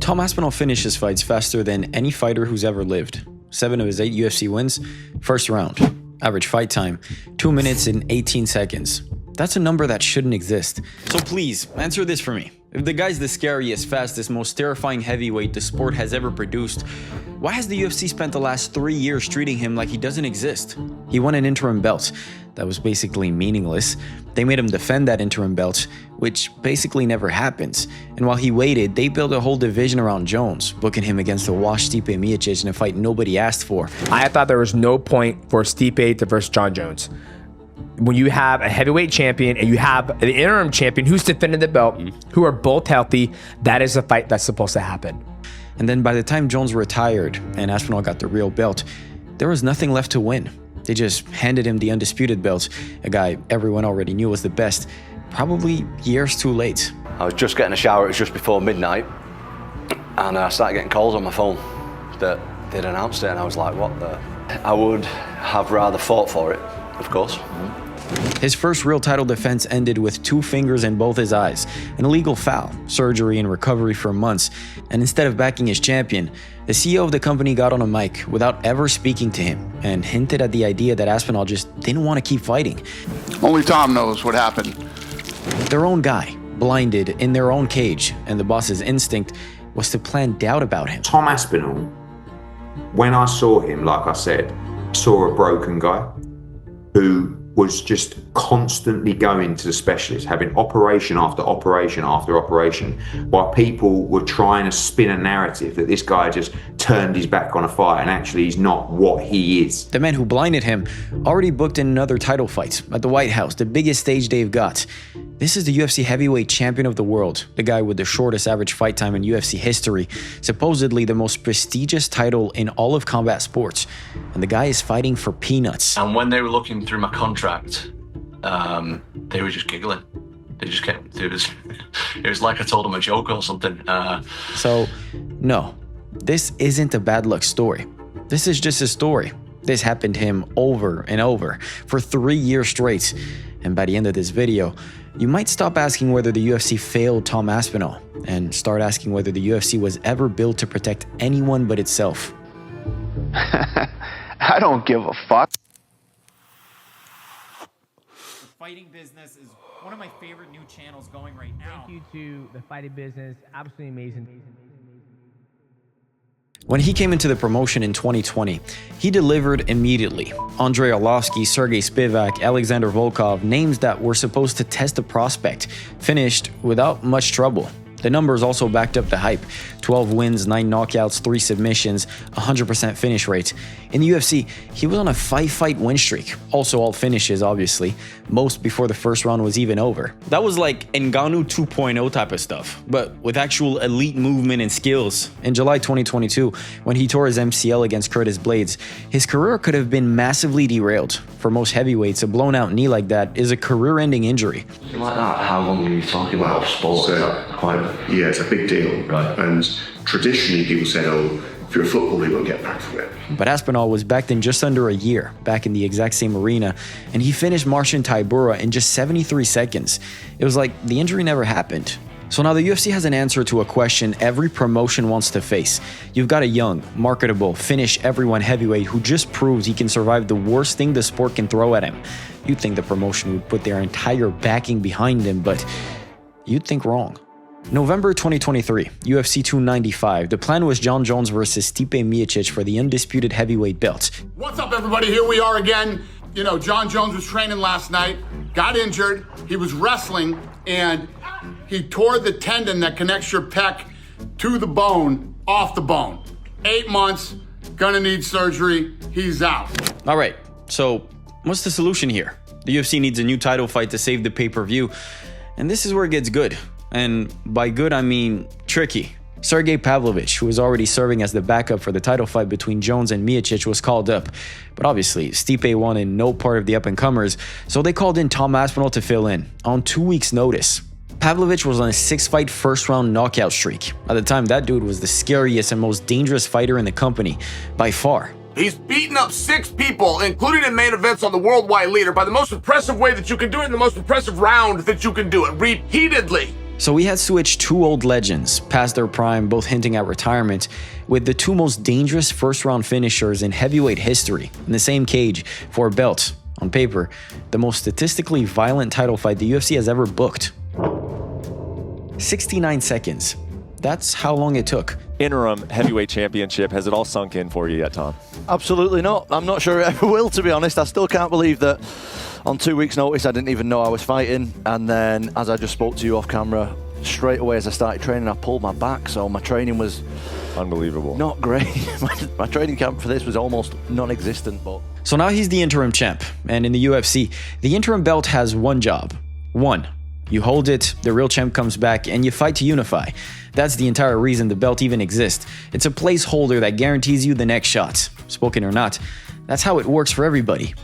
Tom Aspinall finishes fights faster than any fighter who's ever lived. 7 of his 8 UFC wins, first round. Average fight time, 2 minutes and 18 seconds. That's a number that shouldn't exist. So please, answer this for me. If the guy's the scariest, fastest, most terrifying heavyweight the sport has ever produced, why has the UFC spent the last 3 years treating him like he doesn't exist? He won an interim belt. That was basically meaningless. They made him defend that interim belt, which basically never happens. And while he waited, they built a whole division around Jones, booking him against a washed Stipe Miocic in a fight nobody asked for. I thought there was no point for Stipe to versus Jon Jones. When you have a heavyweight champion and you have an interim champion who's defended the belt, who are both healthy, that is a fight that's supposed to happen. And then by the time Jones retired and Aspinall got the real belt, there was nothing left to win. They just handed him the undisputed belt, a guy everyone already knew was the best, probably years too late. I was just getting a shower, it was just before midnight, and I started getting calls on my phone that they'd announced it, and I was like, what the? I would have rather fought for it, of course. His first real title defense ended with 2 fingers in both his eyes, an illegal foul, surgery and recovery for months, and instead of backing his champion, the CEO of the company got on a mic without ever speaking to him and hinted at the idea that Aspinall just didn't want to keep fighting. Only Tom knows what happened. Their own guy, blinded in their own cage, and the boss's instinct was to plant doubt about him. Tom Aspinall, when I saw him, like I said, saw a broken guy who was just constantly going to the specialist, having operation after operation after operation, while people were trying to spin a narrative that this guy just turned his back on a fight and actually he's not what he is. The man who blinded him already booked in another title fight at the White House, the biggest stage they've got. This is the UFC heavyweight champion of the world, the guy with the shortest average fight time in UFC history, supposedly the most prestigious title in all of combat sports, and the guy is fighting for peanuts. And when they were looking through my contract, they were just giggling. They just kept, it was like I told them a joke or something. So, no, this isn't a bad luck story. This is just a story. This happened to him over and over for 3 years straight. And by the end of this video, you might stop asking whether the UFC failed Tom Aspinall and start asking whether the UFC was ever built to protect anyone but itself. I don't give a fuck. Fighting Business is one of my favorite new channels going right now. Thank you to The Fighting Business. Absolutely amazing. When he came into the promotion in 2020, he delivered immediately. Andrei Arlovsky, Sergey Spivak, Alexander Volkov, names that were supposed to test the prospect, finished without much trouble. The numbers also backed up the hype. 12 wins, 9 knockouts, 3 submissions, 100% finish rate. In the UFC, he was on a 5-fight win streak. Also all finishes, obviously. Most before the first round was even over. That was like Ngannou 2.0 type of stuff, but with actual elite movement and skills. In July 2022, when he tore his MCL against Curtis Blades, his career could have been massively derailed. For most heavyweights, a blown-out knee like that is a career-ending injury. Like that, how long are you talking about sport? Yeah, it's a big deal. Right. And traditionally people said, oh, if you're a footballer, you won't get back from it. But Aspinall was back in just under a year, back in the exact same arena, and he finished Marcin Tybura in just 73 seconds. It was like the injury never happened. So now the UFC has an answer to a question every promotion wants to face. You've got a young, marketable, finish everyone heavyweight who just proves he can survive the worst thing the sport can throw at him. You'd think the promotion would put their entire backing behind him, but you'd think wrong. November 2023, UFC 295. The plan was Jon Jones versus Stipe Miocic for the undisputed heavyweight belt. What's up, everybody? Here we are again. You know, Jon Jones was training last night, got injured. He was wrestling, and he tore the tendon that connects your pec to the bone, off the bone. 8 months, gonna need surgery. He's out. All right, so what's the solution here? The UFC needs a new title fight to save the pay-per-view, and this is where it gets good. And by good, I mean tricky. Sergey Pavlovich, who was already serving as the backup for the title fight between Jones and Miocic, was called up. But obviously, Stipe won in no part of the up-and-comers, so they called in Tom Aspinall to fill in, on 2 weeks' notice. Pavlovich was on a 6-fight first-round knockout streak. At the time, that dude was the scariest and most dangerous fighter in the company, by far. He's beaten up 6 people, including in main events on the worldwide leader, by the most impressive way that you can do it in the most impressive round that you can do it, repeatedly. So we had switched two old legends past their prime, both hinting at retirement, with the two most dangerous first-round finishers in heavyweight history in the same cage for a belt. On paper, the most statistically violent title fight the UFC has ever booked. 69 seconds. That's how long it took. Interim heavyweight championship. Has it all sunk in for you yet, Tom? Absolutely not. I'm not sure it ever will, to be honest. I still can't believe that on 2 weeks' notice I didn't even know I was fighting. And then, as I just spoke to you off camera, straight away as I started training, I pulled my back. So my training was unbelievable. Not great. My training camp for this was almost non-existent. But so now he's the interim champ. And in the UFC, the interim belt has one job. One. You hold it, the real champ comes back, and you fight to unify. That's the entire reason the belt even exists. It's a placeholder that guarantees you the next shot. Spoken or not, that's how it works for everybody.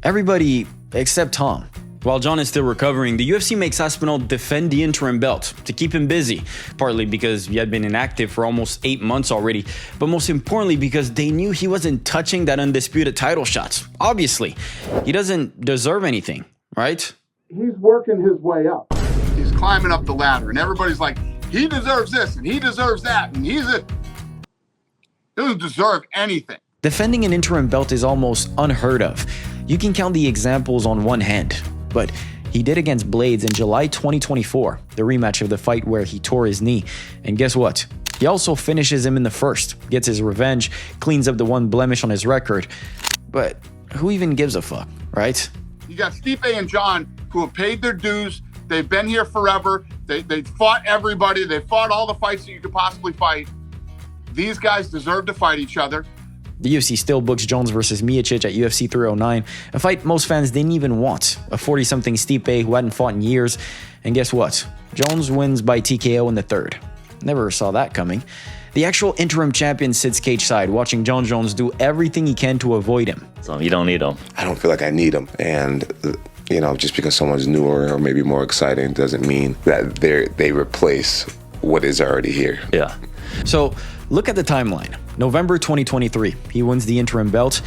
Everybody except Tom. While Jon is still recovering, the UFC makes Aspinall defend the interim belt to keep him busy, partly because he had been inactive for almost 8 months already, but most importantly because they knew he wasn't touching that undisputed title shot. Obviously, he doesn't deserve anything, right? He's working his way up. He's climbing up the ladder, and everybody's like, he deserves this, and he deserves that, and he doesn't deserve anything. Defending an interim belt is almost unheard of. You can count the examples on one hand, but he did against Blades in July 2024, the rematch of the fight where he tore his knee. And guess what? He also finishes him in the first, gets his revenge, cleans up the one blemish on his record. But who even gives a fuck, right? You got Stipe and Jon who have paid their dues. They've been here forever. They fought everybody. They fought all the fights that you could possibly fight. These guys deserve to fight each other. The UFC still books Jones versus Miocic at UFC 309, a fight most fans didn't even want. A 40-something Stipe who hadn't fought in years. And guess what? Jones wins by TKO in the third. Never saw that coming. The actual interim champion sits cage side, watching Jon Jones do everything he can to avoid him. So you don't need him. I don't feel like I need him. And, you know, just because someone's newer or maybe more exciting doesn't mean that they replace what is already here. Yeah. So look at the timeline. November 2023, he wins the interim belt.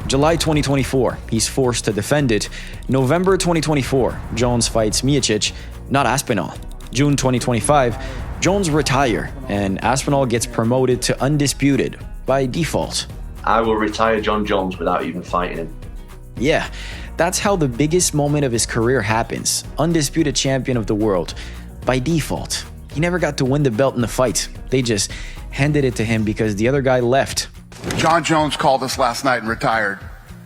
July 2024, he's forced to defend it. November 2024, Jones fights Miocic, not Aspinall. June 2025, Jones retire, and Aspinall gets promoted to undisputed by default. I will retire Jon Jones without even fighting him. Yeah, that's how the biggest moment of his career happens. Undisputed champion of the world. By default. He never got to win the belt in the fight. They just handed it to him because the other guy left. Jon Jones called us last night and retired.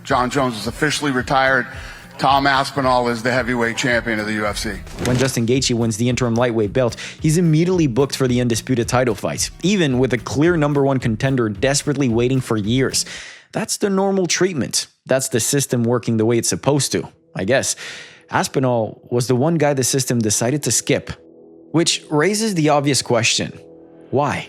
Jon Jones is officially retired. Tom Aspinall is the heavyweight champion of the UFC. When Justin Gaethje wins the interim lightweight belt, he's immediately booked for the undisputed title fight, even with a clear #1 contender desperately waiting for years. That's the normal treatment. That's the system working the way it's supposed to, I guess. Aspinall was the one guy the system decided to skip, which raises the obvious question: why?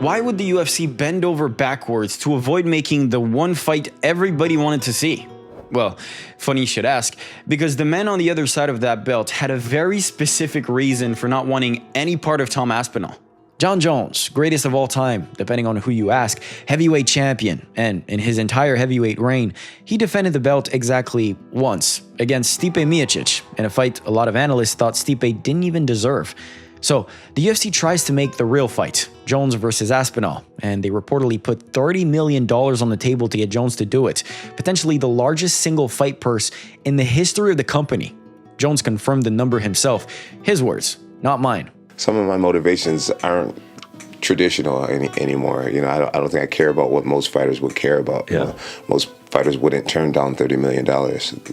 Why would the UFC bend over backwards to avoid making the one fight everybody wanted to see? Well, funny you should ask, because the men on the other side of that belt had a very specific reason for not wanting any part of Tom Aspinall. Jon Jones, greatest of all time, depending on who you ask, heavyweight champion, and in his entire heavyweight reign, he defended the belt exactly once against Stipe Miocic in a fight a lot of analysts thought Stipe didn't even deserve. So the UFC tries to make the real fight, Jones versus Aspinall, and they reportedly put $30 million on the table to get Jones to do it, potentially the largest single fight purse in the history of the company. Jones confirmed the number himself. His words, not mine. Some of my motivations aren't traditional anymore. You know, I don't think I care about what most fighters would care about. Yeah. You know, most fighters wouldn't turn down $30 million.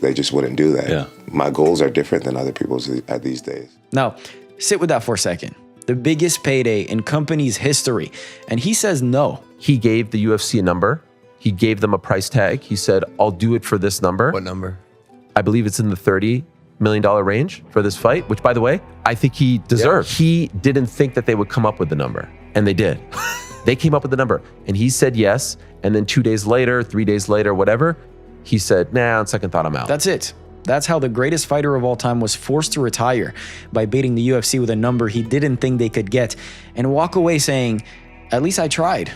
They just wouldn't do that. Yeah. My goals are different than other people's at these days. Now, sit with that for a second. The biggest payday in company's history, and he says no. He gave the UFC a number. He gave them a price tag. He said, I'll do it for this number. What number? I believe it's in the $30 million range for this fight, which, by the way, I think he deserved. Yeah. He didn't think that they would come up with the number, and they did. They came up with the number, and he said yes, and then 2 days later, 3 days later, whatever, he said, nah, on second thought, I'm out. That's it. That's how the greatest fighter of all time was forced to retire, by baiting the UFC with a number he didn't think they could get, and walk away saying, at least I tried.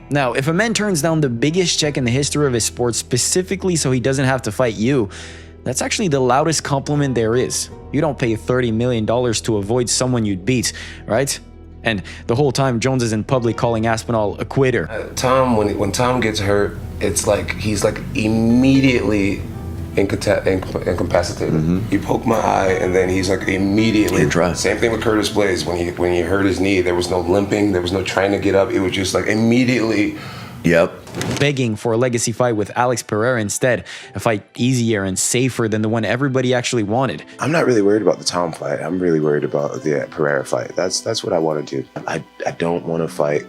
Now, if a man turns down the biggest check in the history of his sport specifically so he doesn't have to fight you, That's actually the loudest compliment there is. You don't pay $30 million to avoid someone you'd beat, right? And the whole time, Jones is in public calling Aspinall a quitter. Tom, when Tom gets hurt, it's like he's like immediately incapacitated. You poke my eye, and then he's like immediately. Same thing with Curtis Blades. When he hurt his knee, there was no limping, there was no trying to get up. It was just like immediately. Begging for a legacy fight with Alex Pereira instead, a fight easier and safer than the one everybody actually wanted. I'm not really worried about the Tom fight. I'm really worried about the Pereira fight. That's what I want to do. I don't want to fight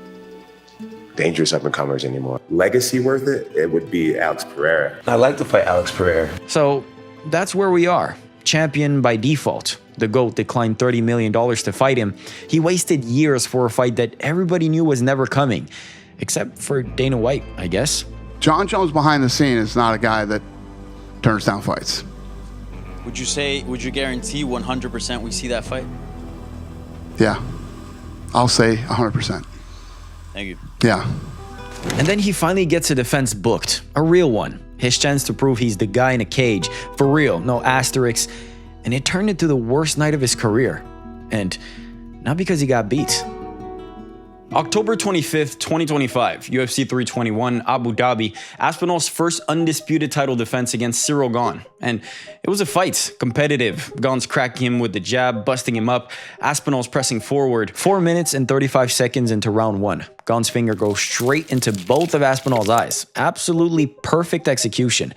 dangerous up-and-comers anymore. Legacy worth it? It would be Alex Pereira. I like to fight Alex Pereira. So that's where we are. Champion by default. The GOAT declined $30 million to fight him. He wasted years for a fight that everybody knew was never coming. Except for Dana White, I guess. Jon Jones behind the scene is not a guy that turns down fights. Would you guarantee 100% we see that fight? Yeah. I'll say 100%. Thank you. Yeah. And then he finally gets a defense booked. A real one. His chance to prove he's the guy in a cage. For real, no asterisks. And it turned into the worst night of his career. And not because he got beat. October 25th, 2025, UFC 321, Abu Dhabi, Aspinall's first undisputed title defense against Cyril Gane. And it was a fight, competitive. Gane's cracking him with the jab, busting him up. Aspinall's pressing forward. 4 minutes and 35 seconds into round one. Gane's finger goes straight into both of Aspinall's eyes. Absolutely perfect execution.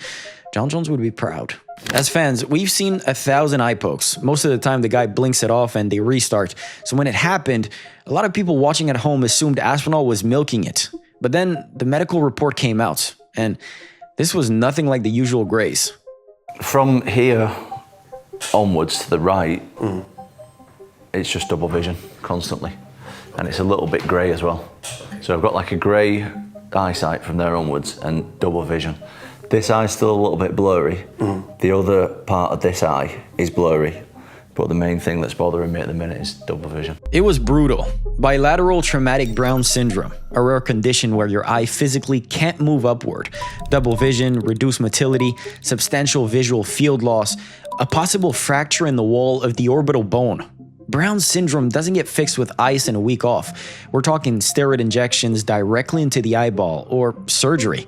Jon Jones would be proud. As fans, we've seen 1,000 eye pokes. Most of the time, the guy blinks it off and they restart. So when it happened, a lot of people watching at home assumed Aspinall was milking it. But then the medical report came out, and this was nothing like the usual graze. From here onwards to the right, it's just double vision constantly. And it's a little bit grey as well. So I've got like a grey eyesight from there onwards and double vision. This eye's still a little bit blurry. The other part of this eye is blurry. But the main thing that's bothering me at the minute is double vision. It was brutal. Bilateral traumatic Brown syndrome, a rare condition where your eye physically can't move upward. Double vision, reduced motility, substantial visual field loss, a possible fracture in the wall of the orbital bone. Brown syndrome doesn't get fixed with ice and a week off. We're talking steroid injections directly into the eyeball or surgery.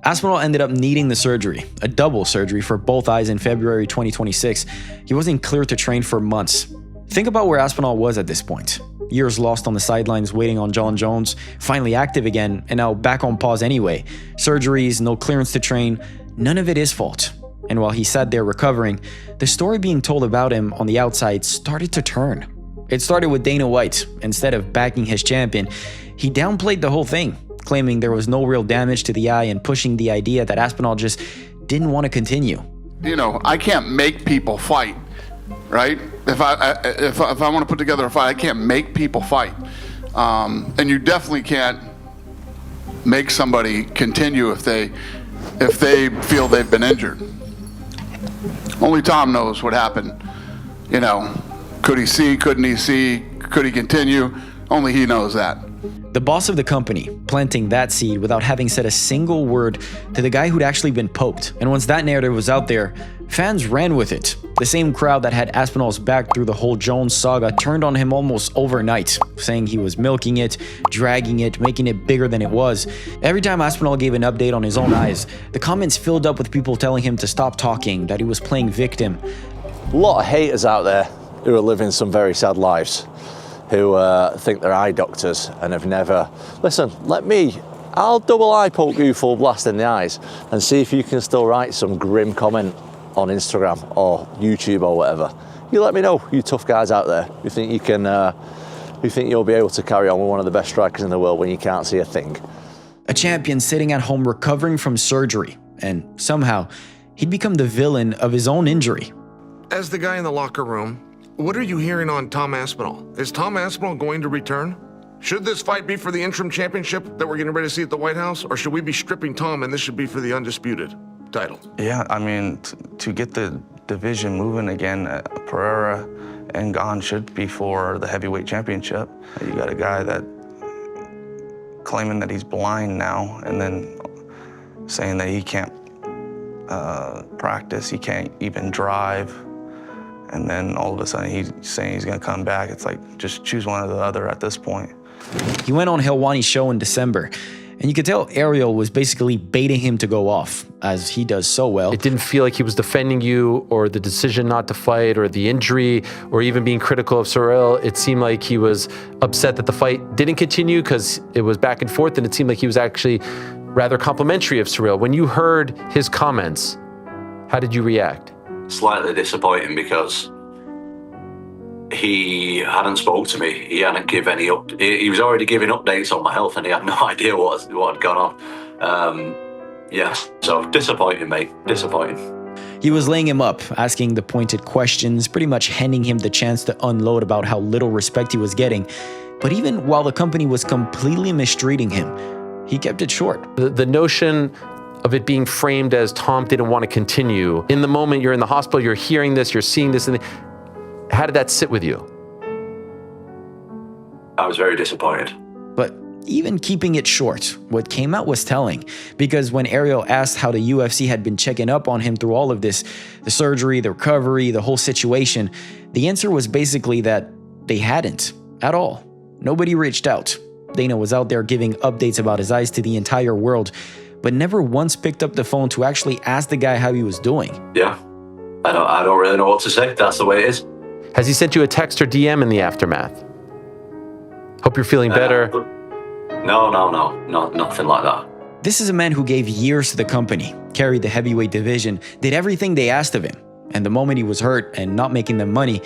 Aspinall ended up needing the surgery, a double surgery for both eyes in February 2026. He wasn't cleared to train for months. Think about where Aspinall was at this point. Years lost on the sidelines waiting on Jon Jones, finally active again, and now back on pause anyway. Surgeries, no clearance to train, none of it his fault. And while he sat there recovering, the story being told about him on the outside started to turn. It started with Dana White. Instead of backing his champion, he downplayed the whole thing, claiming there was no real damage to the eye and pushing the idea that Aspinall just didn't want to continue. You know, I can't make people fight, right? If I want to put together a fight, I can't make people fight. And you definitely can't make somebody continue if they feel they've been injured. Only Tom knows what happened. You know, could he see, couldn't he see, could he continue? Only he knows that. The boss of the company planting that seed without having said a single word to the guy who'd actually been poked. And once that narrative was out there, fans ran with it. The same crowd that had Aspinall's back through the whole Jones saga turned on him almost overnight, saying he was milking it, dragging it, making it bigger than it was. Every time Aspinall gave an update on his own eyes, the comments filled up with people telling him to stop talking, that he was playing victim. A lot of haters out there who are living some very sad lives, who think they're eye doctors and have never... Listen, I'll double eye poke you full blast in the eyes and see if you can still write some grim comment on Instagram or YouTube or whatever. You let me know, you tough guys out there who think you can, who think you'll be able to carry on with one of the best strikers in the world when you can't see a thing. A champion sitting at home recovering from surgery, and somehow he'd become the villain of his own injury. As the guy in the locker room, what are you hearing on Tom Aspinall? Is Tom Aspinall going to return? Should this fight be for the interim championship that we're getting ready to see at the White House, or should we be stripping Tom and this should be for the undisputed title? Yeah, I mean, to get the division moving again, Pereira and Gane should be for the heavyweight championship. You got a guy that claiming that he's blind now and then saying that he can't practice. He can't even drive. And then all of a sudden he's saying he's gonna come back. It's like, just choose one or the other at this point. He went on Helwani's show in December, and you could tell Ariel was basically baiting him to go off, as he does so well. It didn't feel like he was defending you or the decision not to fight or the injury or even being critical of Ciryl. It seemed like he was upset that the fight didn't continue because it was back and forth, and it seemed like he was actually rather complimentary of Ciryl. When you heard his comments, how did you react? Slightly disappointing because he hadn't spoke to me. He hadn't give any he was already giving updates on my health, and he had no idea what had gone on. Yes, so disappointing, mate. Disappointing. He was laying him up, asking the pointed questions, pretty much handing him the chance to unload about how little respect he was getting. But even while the company was completely mistreating him, he kept it short. The notion of it being framed as Tom didn't want to continue. In the moment you're in the hospital, you're hearing this, you're seeing this, and how did that sit with you? I was very disappointed. But even keeping it short, what came out was telling, because when Ariel asked how the UFC had been checking up on him through all of this, the surgery, the recovery, the whole situation, the answer was basically that they hadn't at all. Nobody reached out. Dana was out there giving updates about his eyes to the entire world, but never once picked up the phone to actually ask the guy how he was doing. Yeah, I don't really know what to say. That's the way it is. Has he sent you a text or DM in the aftermath? Hope you're feeling better. No, nothing like that. This is a man who gave years to the company, carried the heavyweight division, did everything they asked of him. And the moment he was hurt and not making them money,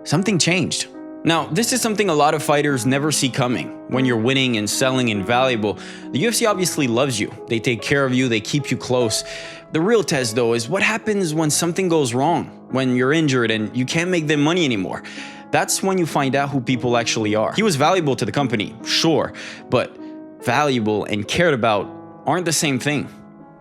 something changed. Now, this is something a lot of fighters never see coming. When you're winning and selling and valuable, the UFC obviously loves you. They take care of you, they keep you close. The real test, though, is what happens when something goes wrong, when you're injured and you can't make them money anymore. That's when you find out who people actually are. He was valuable to the company, sure, but valuable and cared about aren't the same thing.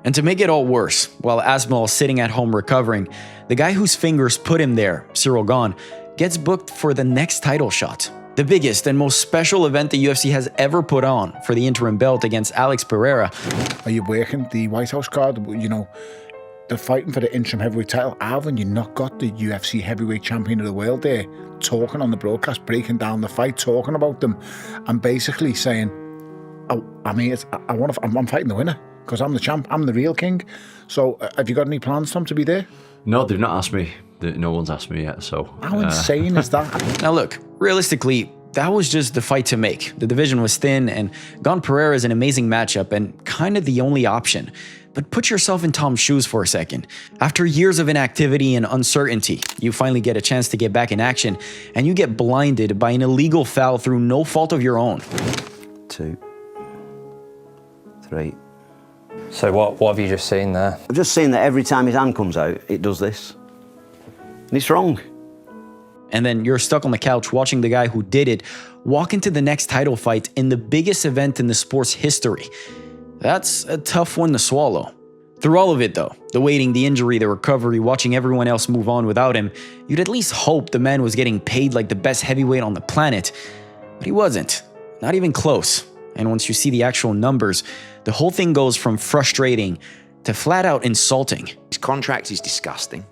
And to make it all worse, while Aspinall is sitting at home recovering, the guy whose fingers put him there, Ciryl Gane, gets booked for the next title shot. The biggest and most special event the UFC has ever put on for the interim belt against Alex Pereira. Are you working the White House card? You know, they're fighting for the interim heavyweight title. Haven't you not got the UFC heavyweight champion of the world there talking on the broadcast, breaking down the fight, talking about them, and basically saying, I'm fighting the winner because I'm the champ, I'm the real king. So have you got any plans, Tom, to be there? No, they've not asked me. No one's asked me yet, so... How insane is that? Now look, realistically, that was just the fight to make. The division was thin, and Gane Pereira is an amazing matchup and kind of the only option. But put yourself in Tom's shoes for a second. After years of inactivity and uncertainty, you finally get a chance to get back in action, and you get blinded by an illegal foul through no fault of your own. 2, 3. So what have you just seen there? I've just seen that every time his hand comes out, it does this. And it's wrong. And then you're stuck on the couch watching the guy who did it walk into the next title fight in the biggest event in the sport's history. That's a tough one to swallow. Through all of it though, the waiting, the injury, the recovery, watching everyone else move on without him, you'd at least hope the man was getting paid like the best heavyweight on the planet. But he wasn't. Not even close. And once you see the actual numbers, the whole thing goes from frustrating to flat out insulting. His contract is disgusting.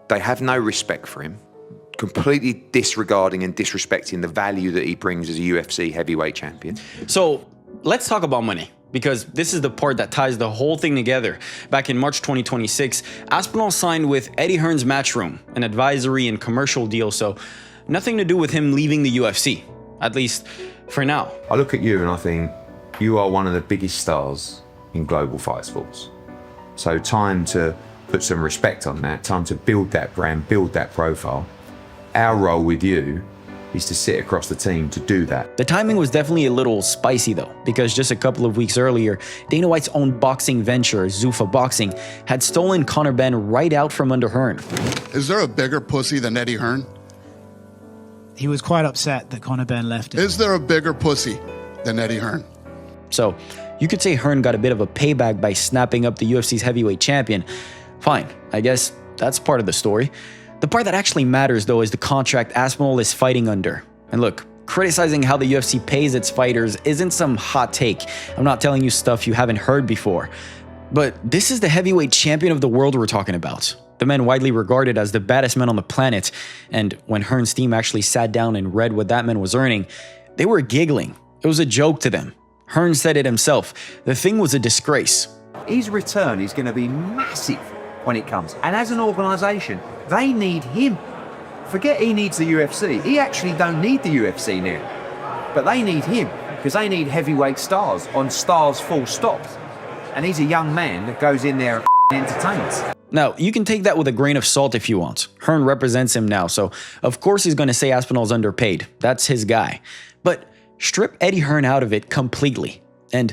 They have no respect for him, completely disregarding and disrespecting the value that he brings as a UFC heavyweight champion. So let's talk about money, because this is the part that ties the whole thing together. Back in March 2026, Aspinall signed with Eddie Hearn's Matchroom, an advisory and commercial deal, so nothing to do with him leaving the UFC, at least for now. I look at you and I think you are one of the biggest stars in global fight sports. So time to put some respect on that, time to build that brand, build that profile. Our role with you is to sit across the team to do that. The timing was definitely a little spicy though, because just a couple of weeks earlier, Dana White's own boxing venture, Zuffa Boxing, had stolen Conor Benn right out from under Hearn. Is there a bigger pussy than Eddie Hearn? He was quite upset that Conor Benn left him. Is there a bigger pussy than Eddie Hearn? So you could say Hearn got a bit of a payback by snapping up the UFC's heavyweight champion. Fine, I guess that's part of the story. The part that actually matters though is the contract Aspinall is fighting under. And look, criticizing how the UFC pays its fighters isn't some hot take. I'm not telling you stuff you haven't heard before. But this is the heavyweight champion of the world we're talking about. The man widely regarded as the baddest man on the planet. And when Hearn's team actually sat down and read what that man was earning, they were giggling. It was a joke to them. Hearn said it himself. The thing was a disgrace. His return is going to be massive when it comes. And as an organisation, they need him. Forget he needs the UFC. He actually don't need the UFC now. But they need him because they need heavyweight stars on stars full stop. And he's a young man that goes in there and entertains. Now, you can take that with a grain of salt if you want. Hearn represents him now, so of course he's going to say Aspinall's underpaid. That's his guy. But strip Eddie Hearn out of it completely, and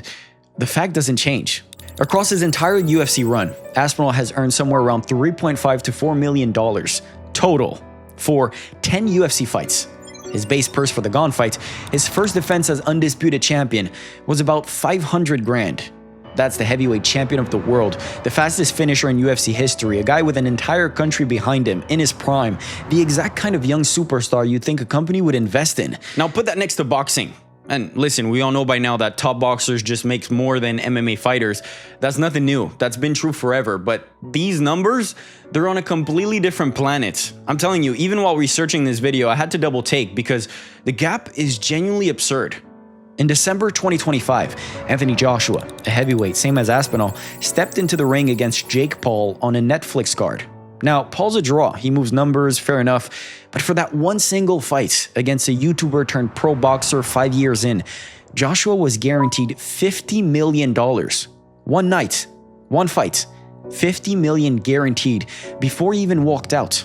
the fact doesn't change. Across his entire UFC run, Aspinall has earned somewhere around $3.5 to $4 million total for 10 UFC fights. His base purse for the Gone fight, his first defense as undisputed champion, was about $500,000. That's the heavyweight champion of the world, the fastest finisher in UFC history, a guy with an entire country behind him, in his prime, the exact kind of young superstar you'd think a company would invest in. Now put that next to boxing. And listen, we all know by now that top boxers just make more than MMA fighters. That's nothing new. That's been true forever. But these numbers, they're on a completely different planet. I'm telling you, even while researching this video, I had to double take because the gap is genuinely absurd. In December 2025, Anthony Joshua, a heavyweight same as Aspinall, stepped into the ring against Jake Paul on a Netflix card. Now, Paul's a draw. He moves numbers, fair enough. But for that one single fight against a YouTuber turned pro boxer 5 years in, Joshua was guaranteed $50 million. One night, one fight, $50 million guaranteed before he even walked out.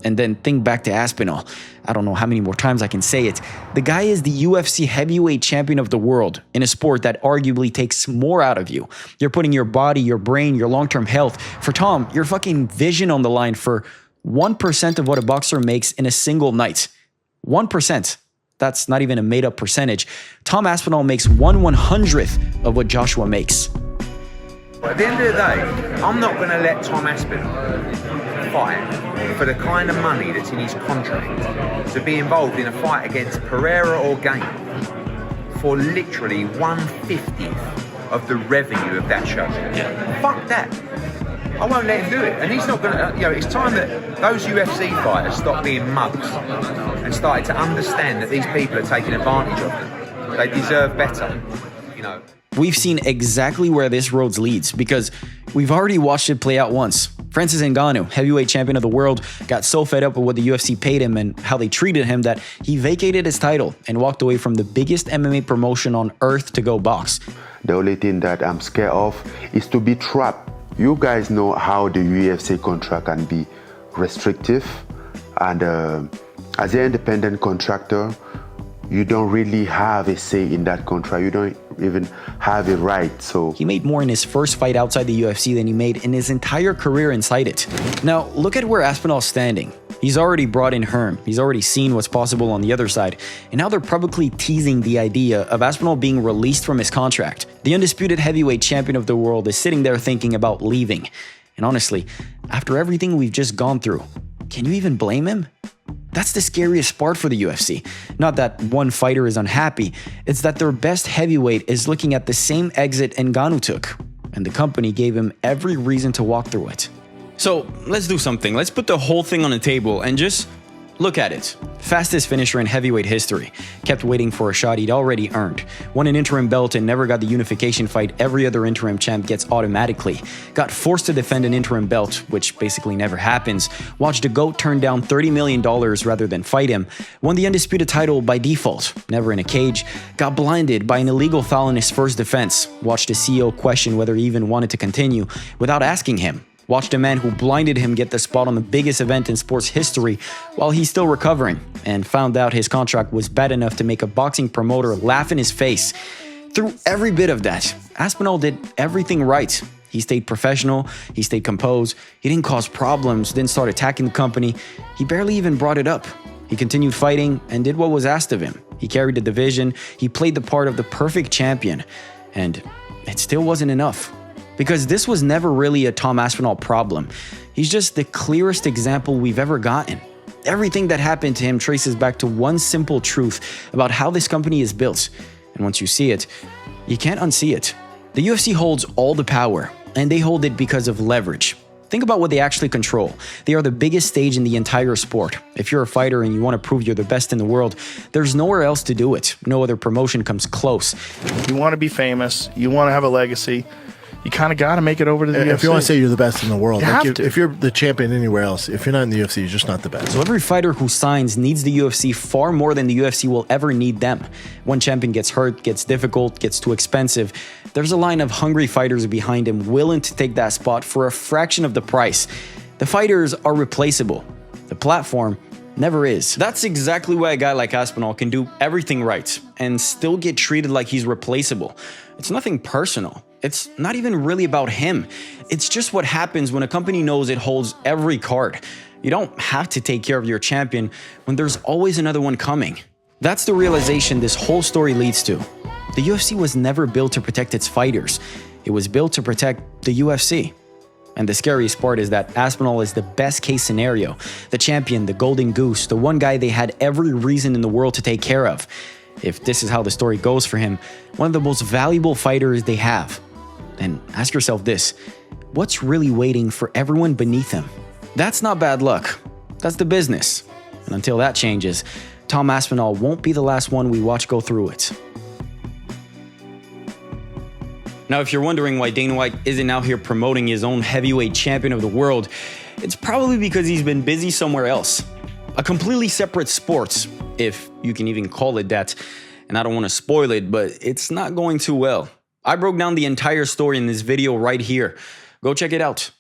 And then think back to Aspinall. I don't know how many more times I can say it. The guy is the UFC heavyweight champion of the world in a sport that arguably takes more out of you. You're putting your body, your brain, your long-term health. For Tom, your fucking vision on the line for 1% of what a boxer makes in a single night. 1%. That's not even a made-up percentage. Tom Aspinall makes 1/100th of what Joshua makes. At the end of the day, I'm not going to let Tom Aspinall fight for the kind of money that's in his contract to be involved in a fight against Pereira or Game for literally 1/50th of the revenue of that show. Yeah. Fuck that. I won't let him do it. And he's not going to, it's time that those UFC fighters stop being mugs and started to understand that these people are taking advantage of them. They deserve better, We've seen exactly where this road leads because we've already watched it play out once. Francis Ngannou, heavyweight champion of the world, got so fed up with what the UFC paid him and how they treated him that he vacated his title and walked away from the biggest MMA promotion on earth to go box. The only thing that I'm scared of is to be trapped. You guys know how the UFC contract can be restrictive, and as an independent contractor, you don't really have a say in that contract. You don't even have a right. So he made more in his first fight outside the UFC than he made in his entire career inside it. Now, look at where Aspinall's standing. He's already brought in Hearn. He's already seen what's possible on the other side. And now they're publicly teasing the idea of Aspinall being released from his contract. The undisputed heavyweight champion of the world is sitting there thinking about leaving. And honestly, after everything we've just gone through, can you even blame him? That's the scariest part for the UFC. Not that one fighter is unhappy, it's that their best heavyweight is looking at the same exit Ngannou took, and the company gave him every reason to walk through it. So let's do something. Let's put the whole thing on the table and just look at it. Fastest finisher in heavyweight history. Kept waiting for a shot he'd already earned. Won an interim belt and never got the unification fight every other interim champ gets automatically. Got forced to defend an interim belt, which basically never happens. Watched a GOAT turn down $30 million rather than fight him. Won the undisputed title by default, never in a cage. Got blinded by an illegal foul in his first defense. Watched a CEO question whether he even wanted to continue without asking him. Watched a man who blinded him get the spot on the biggest event in sports history while he's still recovering, and found out his contract was bad enough to make a boxing promoter laugh in his face. Through every bit of that, Aspinall did everything right. He stayed professional, he stayed composed, he didn't cause problems, didn't start attacking the company, he barely even brought it up. He continued fighting and did what was asked of him. He carried the division, he played the part of the perfect champion, and it still wasn't enough. Because this was never really a Tom Aspinall problem. He's just the clearest example we've ever gotten. Everything that happened to him traces back to one simple truth about how this company is built. And once you see it, you can't unsee it. The UFC holds all the power, and they hold it because of leverage. Think about what they actually control. They are the biggest stage in the entire sport. If you're a fighter and you want to prove you're the best in the world, there's nowhere else to do it. No other promotion comes close. You want to be famous, you want to have a legacy, you kind of got to make it over to the UFC. If you want to say you're the best in the world, You if you're the champion anywhere else, if you're not in the UFC, you're just not the best. So every fighter who signs needs the UFC far more than the UFC will ever need them. One champion gets hurt, gets difficult, gets too expensive. There's a line of hungry fighters behind him willing to take that spot for a fraction of the price. The fighters are replaceable. The platform never is. That's exactly why a guy like Aspinall can do everything right and still get treated like he's replaceable. It's nothing personal. It's not even really about him. It's just what happens when a company knows it holds every card. You don't have to take care of your champion when there's always another one coming. That's the realization this whole story leads to. The UFC was never built to protect its fighters. It was built to protect the UFC. And the scariest part is that Aspinall is the best case scenario, the champion, the golden goose, the one guy they had every reason in the world to take care of. If this is how the story goes for him, one of the most valuable fighters they have. And ask yourself this, what's really waiting for everyone beneath him? That's not bad luck. That's the business. And until that changes, Tom Aspinall won't be the last one we watch go through it. Now, if you're wondering why Dana White isn't out here promoting his own heavyweight champion of the world, it's probably because he's been busy somewhere else. A completely separate sport, if you can even call it that. And I don't want to spoil it, but it's not going too well. I broke down the entire story in this video right here. Go check it out.